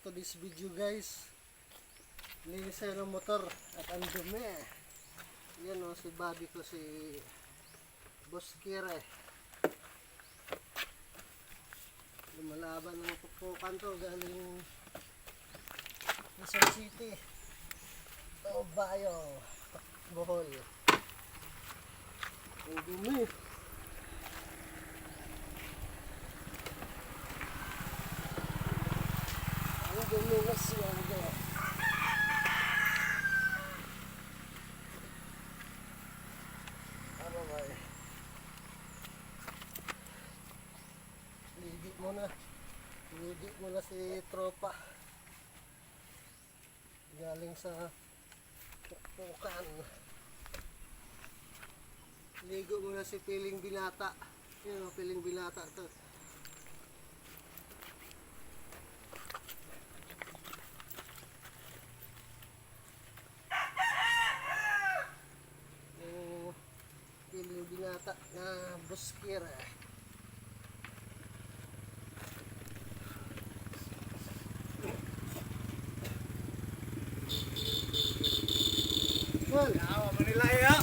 to this video guys. Linis tayo ng motor at ang dumi. Yan o, si Bobby ko, si Boss Kire. Lumalaban ng pupukan to galing Quezon City o Bayo, Bohol. Ang dumi. Ang dumi na siya. Ano ba eh? Ligit mo na si tropa galing sa pupukan. Ligo mo na si Piling Binata. Yun o, Piling Binata to. Yung Piling Binata na Boss Kire. Well, Yawa Manila ya.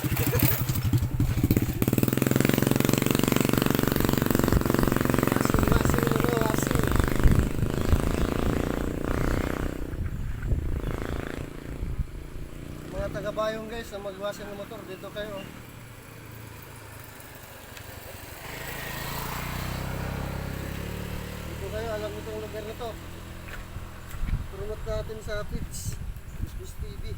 mga taga-bayong guys na magwasin ng motor, dito kayo. Dito kayo, alam mo itong lugar na to. Promote natin sa Pitch, Busbus TV.